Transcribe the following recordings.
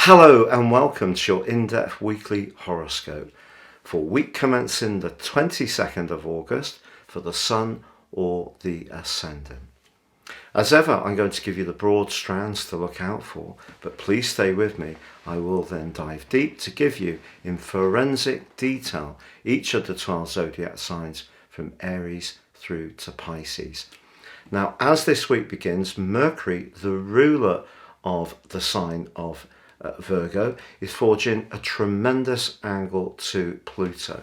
Hello and welcome to your in-depth weekly horoscope for week commencing the 22nd of August for the Sun or the Ascendant. As ever, I'm going to give you the broad strands to look out for, but please stay with me. I will then dive deep to give you in forensic detail each of the 12 zodiac signs from Aries through to Pisces. Now, as this week begins, Mercury, the ruler of the sign of Virgo, is forging a tremendous angle to Pluto.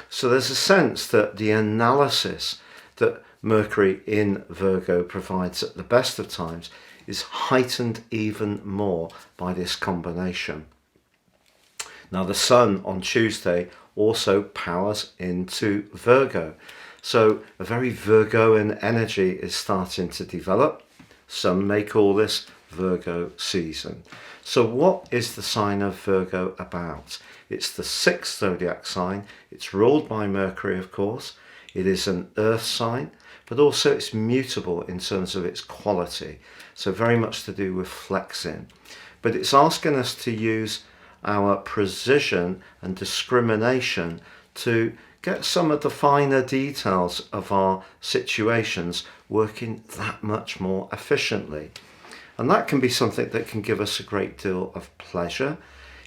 So there's a sense that the analysis that Mercury in Virgo provides at the best of times is heightened even more by this combination. Now the Sun on Tuesday also powers into Virgo. So a very Virgoan energy is starting to develop. Some may call this Virgo season. So what is the sign of Virgo about? It's the sixth zodiac sign. It's ruled by Mercury, of course. It is an earth sign, but also it's mutable in terms of its quality. So very much to do with flexing. But it's asking us to use our precision and discrimination to get some of the finer details of our situations working that much more efficiently. And that can be something that can give us a great deal of pleasure.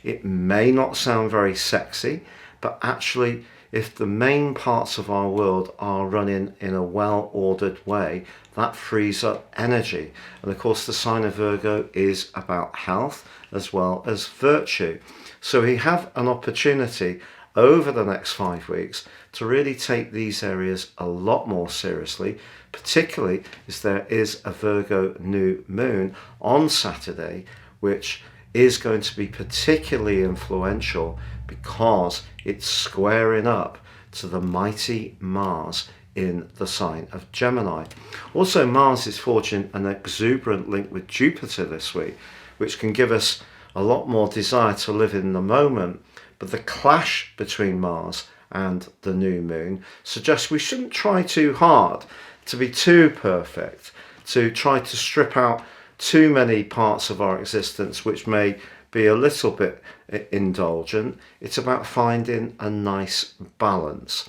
It may not sound very sexy, but actually, if the main parts of our world are running in a well-ordered way, that frees up energy. And of course, the sign of Virgo is about health as well as virtue. So we have an opportunity over the next 5 weeks to really take these areas a lot more seriously, particularly as there is a Virgo new moon on Saturday, which is going to be particularly influential because it's squaring up to the mighty Mars in the sign of Gemini. Also, Mars is forging an exuberant link with Jupiter this week, which can give us a lot more desire to live in the moment. But the clash between Mars and the new moon suggests we shouldn't try too hard to be too perfect, to try to strip out too many parts of our existence which may be a little bit indulgent. It's about finding a nice balance.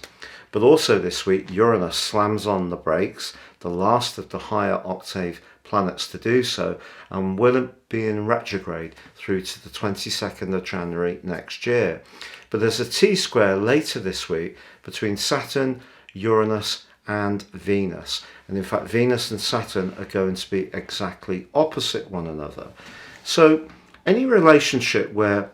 But also this week, Uranus slams on the brakes, the last of the higher octave planets to do so, and will be in retrograde through to the 22nd of January next year. But there's a T-square later this week between Saturn, Uranus and Venus. And in fact, Venus and Saturn are going to be exactly opposite one another. So any relationship where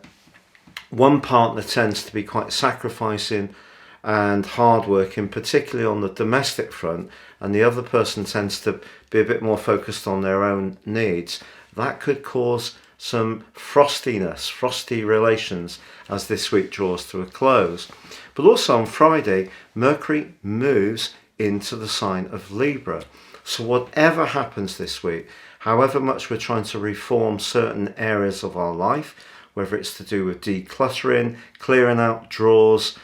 one partner tends to be quite sacrificing and hardworking, particularly on the domestic front, and the other person tends to be a bit more focused on their own needs, that could cause some frostiness, frosty relations as this week draws to a close. But also on Friday, Mercury moves into the sign of Libra. So whatever happens this week, however much we're trying to reform certain areas of our life, whether it's to do with decluttering, clearing out drawers,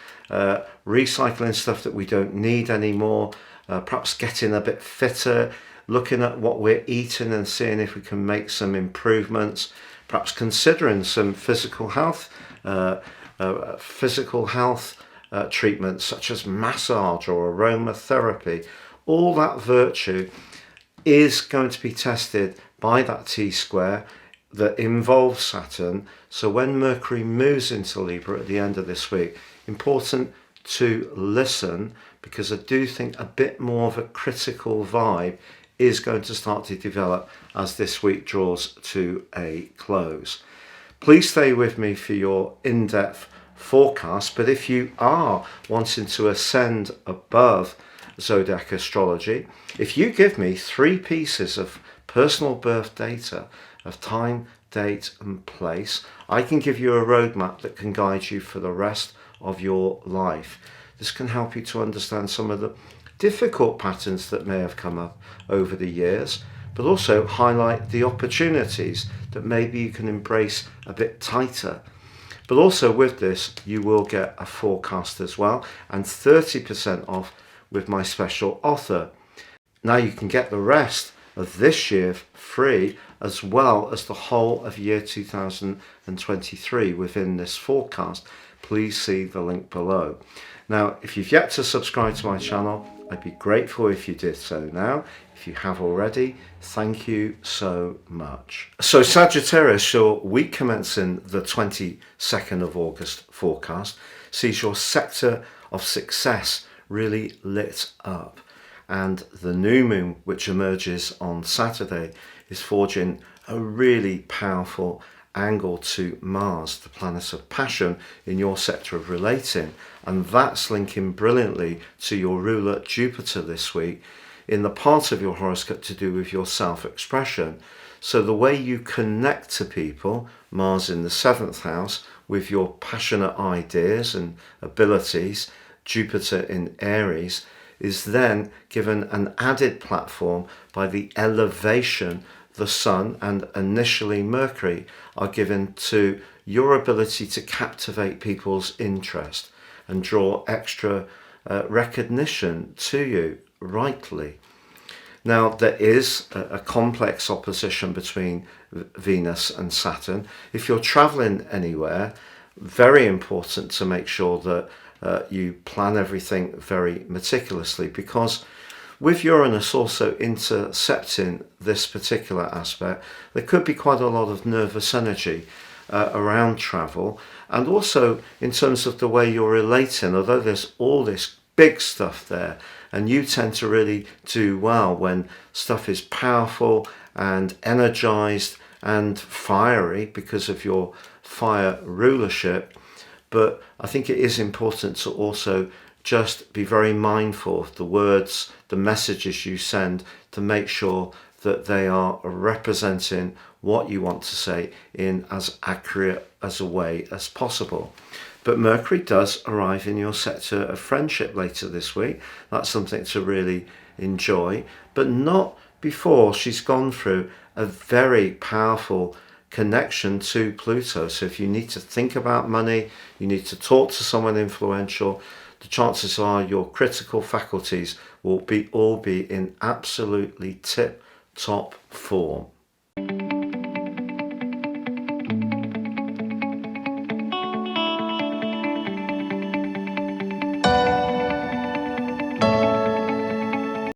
recycling stuff that we don't need anymore, perhaps getting a bit fitter, looking at what we're eating and seeing if we can make some improvements, perhaps considering some physical health treatments such as massage or aromatherapy. All that virtue is going to be tested by that T-square that involves Saturn. So when Mercury moves into Libra at the end of this week, important to listen, because I do think a bit more of a critical vibe is going to start to develop as this week draws to a close. Please stay with me for your in-depth forecast, but if you are wanting to ascend above zodiac astrology, if you give me 3 pieces of personal birth data of time, date and place, I can give you a roadmap that can guide you for the rest of your life. This can help you to understand some of the difficult patterns that may have come up over the years, but also highlight the opportunities that maybe you can embrace a bit tighter. But also with this, you will get a forecast as well, and 30% off with my special offer. Now you can get the rest of this year free as well as the whole of year 2023 within this forecast, please see the link below. Now, if you've yet to subscribe to my channel, I'd be grateful if you did so now. If you have already, thank you so much. So Sagittarius, your week commencing the 22nd of August forecast sees your sector of success really lit up. And the new moon, which emerges on Saturday, is forging a really powerful angle to Mars, the planet of passion, in your sector of relating. And that's linking brilliantly to your ruler Jupiter this week in the part of your horoscope to do with your self-expression. So the way you connect to people, Mars in the 7th house, with your passionate ideas and abilities, Jupiter in Aries, is then given an added platform by the elevation the Sun and initially Mercury are given to your ability to captivate people's interest and draw extra recognition to you rightly. Now, there is a complex opposition between Venus and Saturn. If you're traveling anywhere, very important to make sure that you plan everything very meticulously, because with Uranus also intercepting this particular aspect, there could be quite a lot of nervous energy around travel, and also in terms of the way you're relating, although there's all this big stuff there, and you tend to really do well when stuff is powerful and energized and fiery because of your fire rulership. But I think it is important to also just be very mindful of the words, the messages you send, to make sure that they are representing what you want to say in as accurate as a way as possible. But Mercury does arrive in your sector of friendship later this week. That's something to really enjoy, but not before she's gone through a very powerful connection to Pluto. So if you need to think about money, you need to talk to someone influential, the chances are your critical faculties will all be in absolutely tip-top form.